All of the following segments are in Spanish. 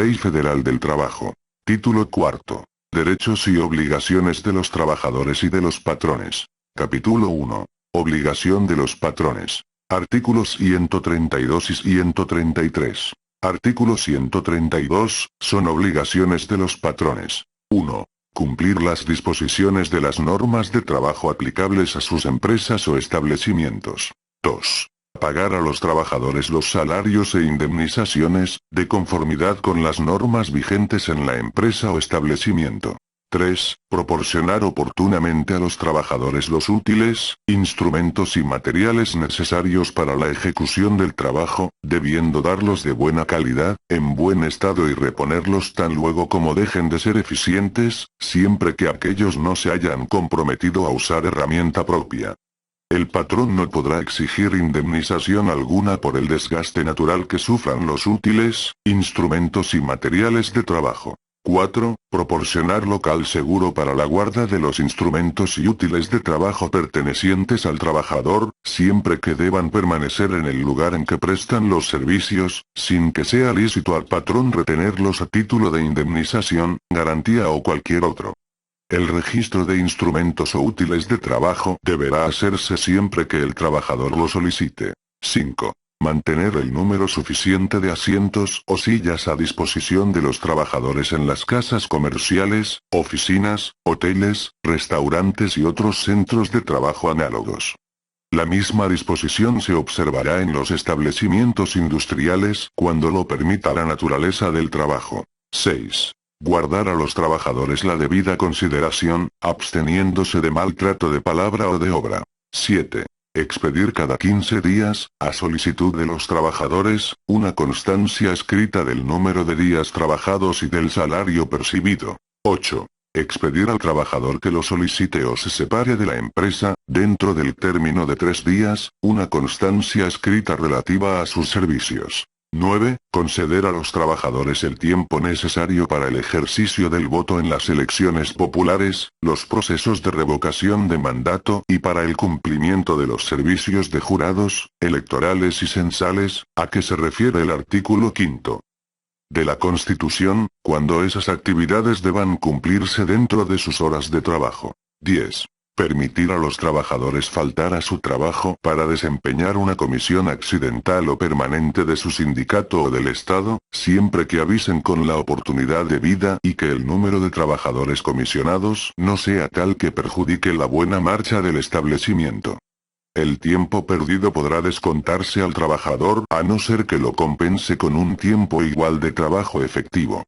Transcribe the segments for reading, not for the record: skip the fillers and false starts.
Ley Federal del Trabajo. Título cuarto. Derechos y obligaciones de los trabajadores y de los patrones. Capítulo 1. Obligación de los patrones. Artículos 132 y 133. Artículo 132, son obligaciones de los patrones. 1. Cumplir las disposiciones de las normas de trabajo aplicables a sus empresas o establecimientos. 2. Pagar a los trabajadores los salarios e indemnizaciones, de conformidad con las normas vigentes en la empresa o establecimiento. 3. Proporcionar oportunamente a los trabajadores los útiles, instrumentos y materiales necesarios para la ejecución del trabajo, debiendo darlos de buena calidad, en buen estado y reponerlos tan luego como dejen de ser eficientes, siempre que aquellos no se hayan comprometido a usar herramienta propia. El patrón no podrá exigir indemnización alguna por el desgaste natural que sufran los útiles, instrumentos y materiales de trabajo. 4. Proporcionar local seguro para la guarda de los instrumentos y útiles de trabajo pertenecientes al trabajador, siempre que deban permanecer en el lugar en que prestan los servicios, sin que sea lícito al patrón retenerlos a título de indemnización, garantía o cualquier otro. El registro de instrumentos o útiles de trabajo deberá hacerse siempre que el trabajador lo solicite. 5. Mantener el número suficiente de asientos o sillas a disposición de los trabajadores en las casas comerciales, oficinas, hoteles, restaurantes y otros centros de trabajo análogos. La misma disposición se observará en los establecimientos industriales cuando lo permita la naturaleza del trabajo. 6. Guardar a los trabajadores la debida consideración, absteniéndose de maltrato de palabra o de obra. 7. Expedir cada 15 días, a solicitud de los trabajadores, una constancia escrita del número de días trabajados y del salario percibido. 8. Expedir al trabajador que lo solicite o se separe de la empresa, dentro del término de 3 días, una constancia escrita relativa a sus servicios. 9. Conceder a los trabajadores el tiempo necesario para el ejercicio del voto en las elecciones populares, los procesos de revocación de mandato y para el cumplimiento de los servicios de jurados, electorales y censales, a que se refiere el artículo 5 de la Constitución, cuando esas actividades deban cumplirse dentro de sus horas de trabajo. 10. Permitir a los trabajadores faltar a su trabajo para desempeñar una comisión accidental o permanente de su sindicato o del Estado, siempre que avisen con la oportunidad debida y que el número de trabajadores comisionados no sea tal que perjudique la buena marcha del establecimiento. El tiempo perdido podrá descontarse al trabajador a no ser que lo compense con un tiempo igual de trabajo efectivo.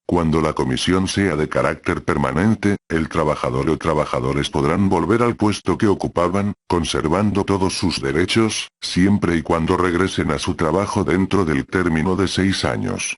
Cuando la comisión sea de carácter permanente, el trabajador o trabajadores podrán volver al puesto que ocupaban, conservando todos sus derechos, siempre y cuando regresen a su trabajo dentro del término de 6 años.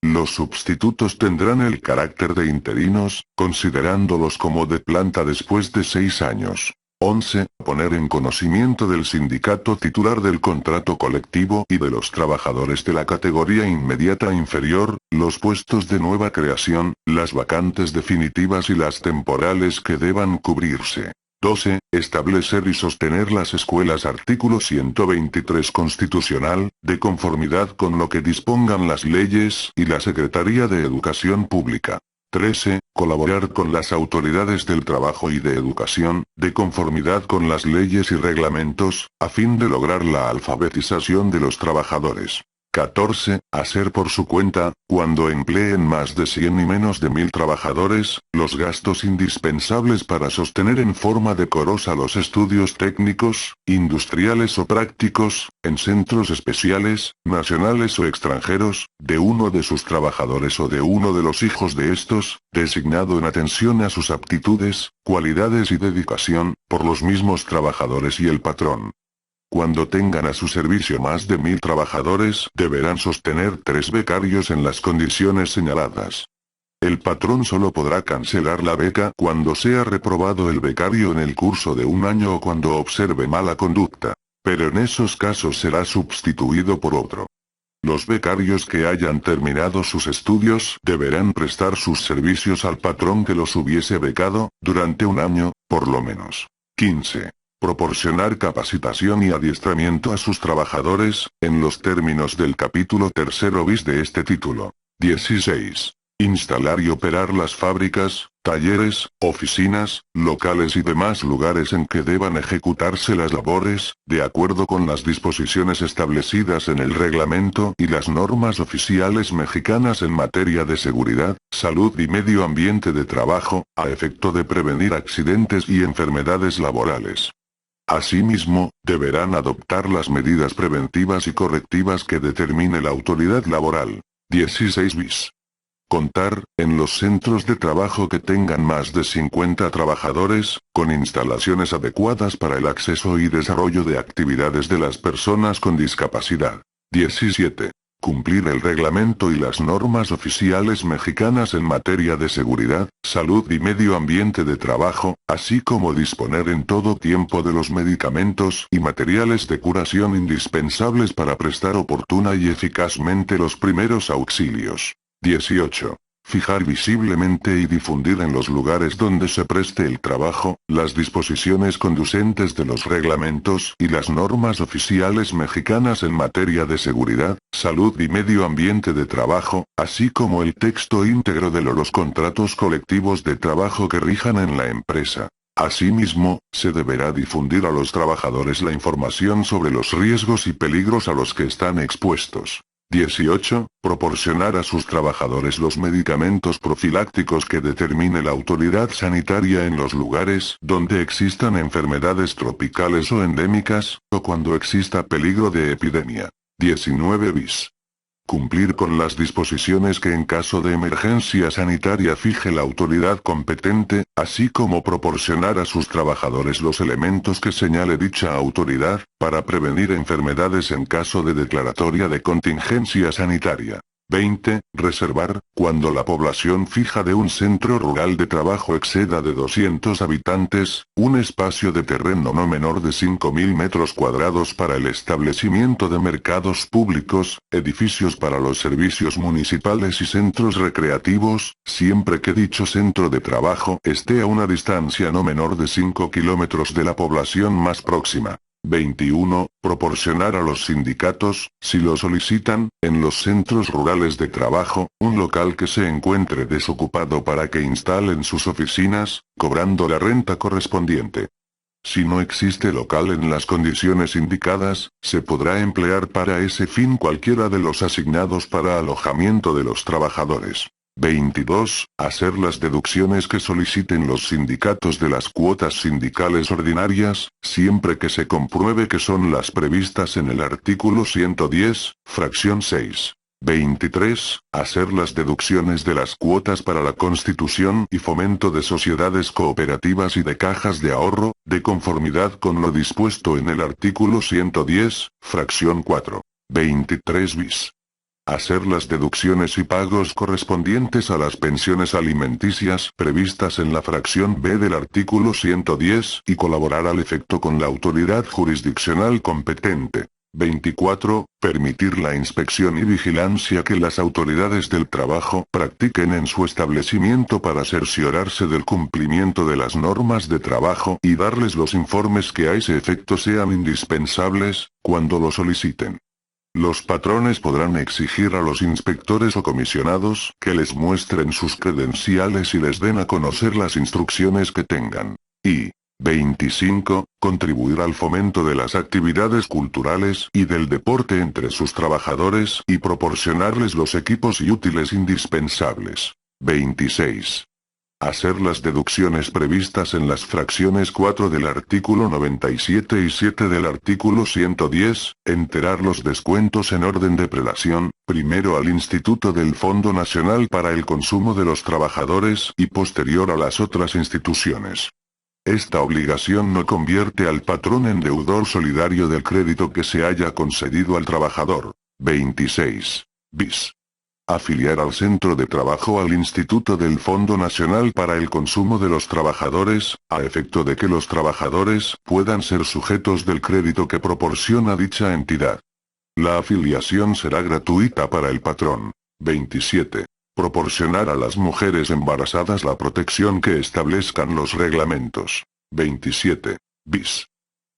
Los sustitutos tendrán el carácter de interinos, considerándolos como de planta después de 6 años. 11. Poner en conocimiento del sindicato titular del contrato colectivo y de los trabajadores de la categoría inmediata inferior, los puestos de nueva creación, las vacantes definitivas y las temporales que deban cubrirse. 12. Establecer y sostener las escuelas. Artículo 123 Constitucional, de conformidad con lo que dispongan las leyes y la Secretaría de Educación Pública. 13. Colaborar con las autoridades del trabajo y de educación, de conformidad con las leyes y reglamentos, a fin de lograr la alfabetización de los trabajadores. 14. Hacer por su cuenta, cuando empleen más de 100 y menos de 1000 trabajadores, los gastos indispensables para sostener en forma decorosa los estudios técnicos, industriales o prácticos, en centros especiales, nacionales o extranjeros, de uno de sus trabajadores o de uno de los hijos de estos, designado en atención a sus aptitudes, cualidades y dedicación, por los mismos trabajadores y el patrón. Cuando tengan a su servicio más de 1000 trabajadores, deberán sostener 3 becarios en las condiciones señaladas. El patrón solo podrá cancelar la beca cuando sea reprobado el becario en el curso de un año o cuando observe mala conducta, pero en esos casos será sustituido por otro. Los becarios que hayan terminado sus estudios deberán prestar sus servicios al patrón que los hubiese becado, durante un año, por lo menos. 15. Proporcionar capacitación y adiestramiento a sus trabajadores, en los términos del capítulo 3 bis de este título. 16. Instalar y operar las fábricas, talleres, oficinas, locales y demás lugares en que deban ejecutarse las labores, de acuerdo con las disposiciones establecidas en el reglamento y las normas oficiales mexicanas en materia de seguridad, salud y medio ambiente de trabajo, a efecto de prevenir accidentes y enfermedades laborales. Asimismo, deberán adoptar las medidas preventivas y correctivas que determine la autoridad laboral. 16 bis. Contar, en los centros de trabajo que tengan más de 50 trabajadores, con instalaciones adecuadas para el acceso y desarrollo de actividades de las personas con discapacidad. 17. Cumplir el reglamento y las normas oficiales mexicanas en materia de seguridad, salud y medio ambiente de trabajo, así como disponer en todo tiempo de los medicamentos y materiales de curación indispensables para prestar oportuna y eficazmente los primeros auxilios. 18. Fijar visiblemente y difundir en los lugares donde se preste el trabajo, las disposiciones conducentes de los reglamentos y las normas oficiales mexicanas en materia de seguridad, salud y medio ambiente de trabajo, así como el texto íntegro de los contratos colectivos de trabajo que rijan en la empresa. Asimismo, se deberá difundir a los trabajadores la información sobre los riesgos y peligros a los que están expuestos. 18. Proporcionar a sus trabajadores los medicamentos profilácticos que determine la autoridad sanitaria en los lugares donde existan enfermedades tropicales o endémicas, o cuando exista peligro de epidemia. 19 bis. Cumplir con las disposiciones que en caso de emergencia sanitaria fije la autoridad competente, así como proporcionar a sus trabajadores los elementos que señale dicha autoridad, para prevenir enfermedades en caso de declaratoria de contingencia sanitaria. 20. Reservar, cuando la población fija de un centro rural de trabajo exceda de 200 habitantes, un espacio de terreno no menor de 5.000 metros cuadrados para el establecimiento de mercados públicos, edificios para los servicios municipales y centros recreativos, siempre que dicho centro de trabajo esté a una distancia no menor de 5 kilómetros de la población más próxima. 21. Proporcionar a los sindicatos, si lo solicitan, en los centros rurales de trabajo, un local que se encuentre desocupado para que instalen sus oficinas, cobrando la renta correspondiente. Si no existe local en las condiciones indicadas, se podrá emplear para ese fin cualquiera de los asignados para alojamiento de los trabajadores. 22. Hacer las deducciones que soliciten los sindicatos de las cuotas sindicales ordinarias, siempre que se compruebe que son las previstas en el artículo 110, fracción 6. 23. Hacer las deducciones de las cuotas para la constitución y fomento de sociedades cooperativas y de cajas de ahorro, de conformidad con lo dispuesto en el artículo 110, fracción 4. 23 bis. Hacer las deducciones y pagos correspondientes a las pensiones alimenticias previstas en la fracción B del artículo 110 y colaborar al efecto con la autoridad jurisdiccional competente. 24. Permitir la inspección y vigilancia que las autoridades del trabajo practiquen en su establecimiento para cerciorarse del cumplimiento de las normas de trabajo y darles los informes que a ese efecto sean indispensables, cuando lo soliciten. Los patrones podrán exigir a los inspectores o comisionados que les muestren sus credenciales y les den a conocer las instrucciones que tengan. Y 25. Contribuir al fomento de las actividades culturales y del deporte entre sus trabajadores y proporcionarles los equipos y útiles indispensables. 26. Hacer las deducciones previstas en las fracciones 4 del artículo 97 y 7 del artículo 110, enterar los descuentos en orden de prelación, primero al Instituto del Fondo Nacional para el Consumo de los Trabajadores y posterior a las otras instituciones. Esta obligación no convierte al patrón en deudor solidario del crédito que se haya concedido al trabajador. 26. Bis. Afiliar al centro de trabajo al Instituto del Fondo Nacional para el Consumo de los Trabajadores, a efecto de que los trabajadores puedan ser sujetos del crédito que proporciona dicha entidad. La afiliación será gratuita para el patrón. 27. Proporcionar a las mujeres embarazadas la protección que establezcan los reglamentos. 27. Bis.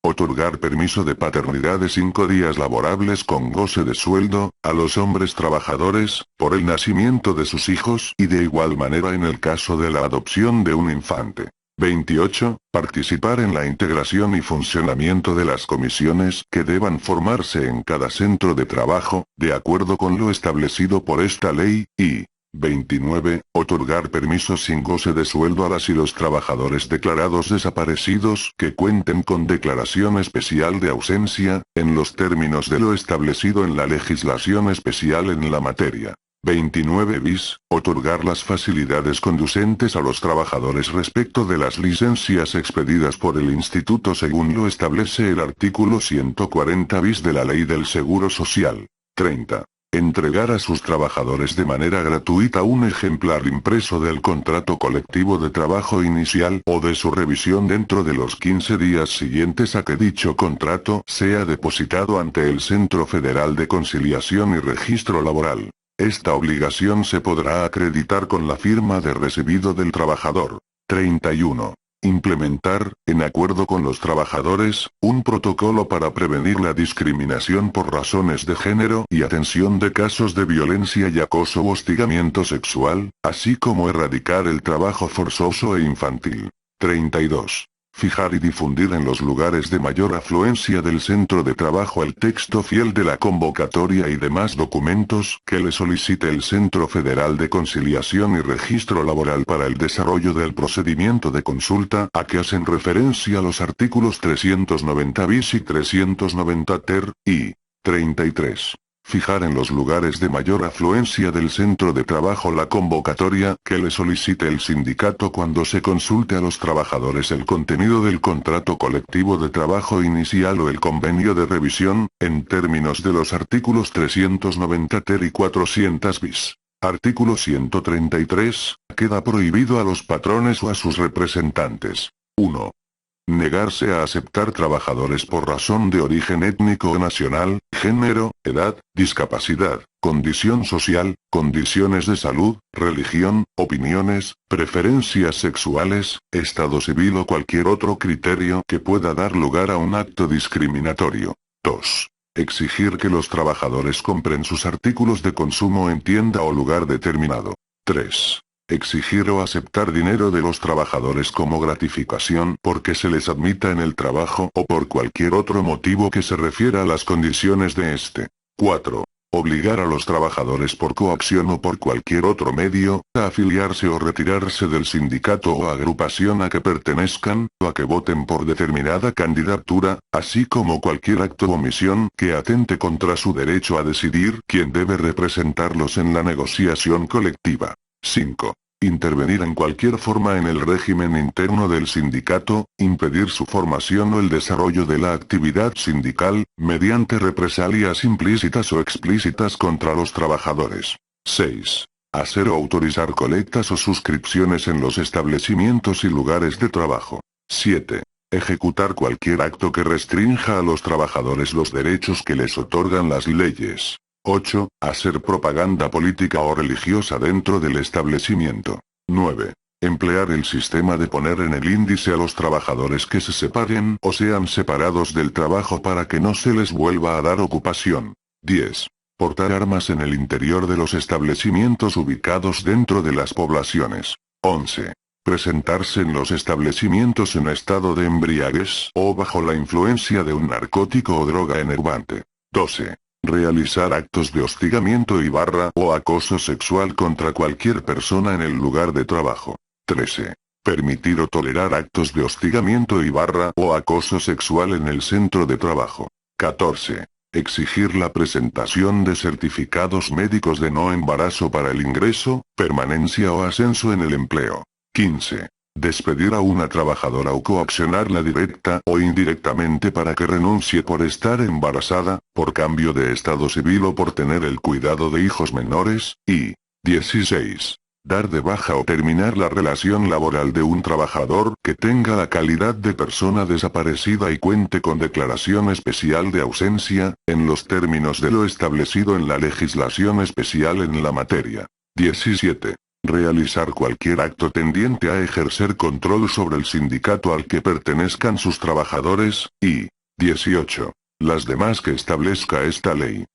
Otorgar permiso de paternidad de 5 días laborables con goce de sueldo, a los hombres trabajadores, por el nacimiento de sus hijos y de igual manera en el caso de la adopción de un infante. 28. Participar en la integración y funcionamiento de las comisiones que deban formarse en cada centro de trabajo, de acuerdo con lo establecido por esta ley, y 29. Otorgar permisos sin goce de sueldo a las y los trabajadores declarados desaparecidos que cuenten con declaración especial de ausencia, en los términos de lo establecido en la legislación especial en la materia. 29 bis. Otorgar las facilidades conducentes a los trabajadores respecto de las licencias expedidas por el Instituto según lo establece el artículo 140 bis de la Ley del Seguro Social. 30. Entregar a sus trabajadores de manera gratuita un ejemplar impreso del contrato colectivo de trabajo inicial o de su revisión dentro de los 15 días siguientes a que dicho contrato sea depositado ante el Centro Federal de Conciliación y Registro Laboral. Esta obligación se podrá acreditar con la firma de recibido del trabajador. 31. Implementar, en acuerdo con los trabajadores, un protocolo para prevenir la discriminación por razones de género y atención de casos de violencia y acoso o hostigamiento sexual, así como erradicar el trabajo forzoso e infantil. 32. Fijar y difundir en los lugares de mayor afluencia del centro de trabajo el texto fiel de la convocatoria y demás documentos que le solicite el Centro Federal de Conciliación y Registro Laboral para el desarrollo del procedimiento de consulta a que hacen referencia los artículos 390 bis y 390 ter, y 33. Fijar en los lugares de mayor afluencia del centro de trabajo la convocatoria que le solicite el sindicato cuando se consulte a los trabajadores el contenido del contrato colectivo de trabajo inicial o el convenio de revisión, en términos de los artículos 390 ter y 400 bis. Artículo 133. Queda prohibido a los patrones o a sus representantes. 1. Negarse a aceptar trabajadores por razón de origen étnico o nacional, género, edad, discapacidad, condición social, condiciones de salud, religión, opiniones, preferencias sexuales, estado civil o cualquier otro criterio que pueda dar lugar a un acto discriminatorio. 2. Exigir que los trabajadores compren sus artículos de consumo en tienda o lugar determinado. 3. Exigir o aceptar dinero de los trabajadores como gratificación porque se les admita en el trabajo o por cualquier otro motivo que se refiera a las condiciones de este. 4. Obligar a los trabajadores por coacción o por cualquier otro medio, a afiliarse o retirarse del sindicato o agrupación a que pertenezcan, o a que voten por determinada candidatura, así como cualquier acto o omisión que atente contra su derecho a decidir quién debe representarlos en la negociación colectiva. 5. Intervenir en cualquier forma en el régimen interno del sindicato, impedir su formación o el desarrollo de la actividad sindical, mediante represalias implícitas o explícitas contra los trabajadores. 6. Hacer o autorizar colectas o suscripciones en los establecimientos y lugares de trabajo. 7. Ejecutar cualquier acto que restrinja a los trabajadores los derechos que les otorgan las leyes. 8. Hacer propaganda política o religiosa dentro del establecimiento. 9. Emplear el sistema de poner en el índice a los trabajadores que se separen o sean separados del trabajo para que no se les vuelva a dar ocupación. 10. Portar armas en el interior de los establecimientos ubicados dentro de las poblaciones. 11. Presentarse en los establecimientos en estado de embriaguez o bajo la influencia de un narcótico o droga enervante. 12. Realizar actos de hostigamiento y o acoso sexual contra cualquier persona en el lugar de trabajo. 13. Permitir o tolerar actos de hostigamiento y o acoso sexual en el centro de trabajo. 14. Exigir la presentación de certificados médicos de no embarazo para el ingreso, permanencia o ascenso en el empleo. 15. Despedir a una trabajadora o coaccionarla directa o indirectamente para que renuncie por estar embarazada, por cambio de estado civil o por tener el cuidado de hijos menores, y 16. Dar de baja o terminar la relación laboral de un trabajador que tenga la calidad de persona desaparecida y cuente con declaración especial de ausencia, en los términos de lo establecido en la legislación especial en la materia. 17. Realizar cualquier acto tendiente a ejercer control sobre el sindicato al que pertenezcan sus trabajadores, y 18. Las demás que establezca esta ley.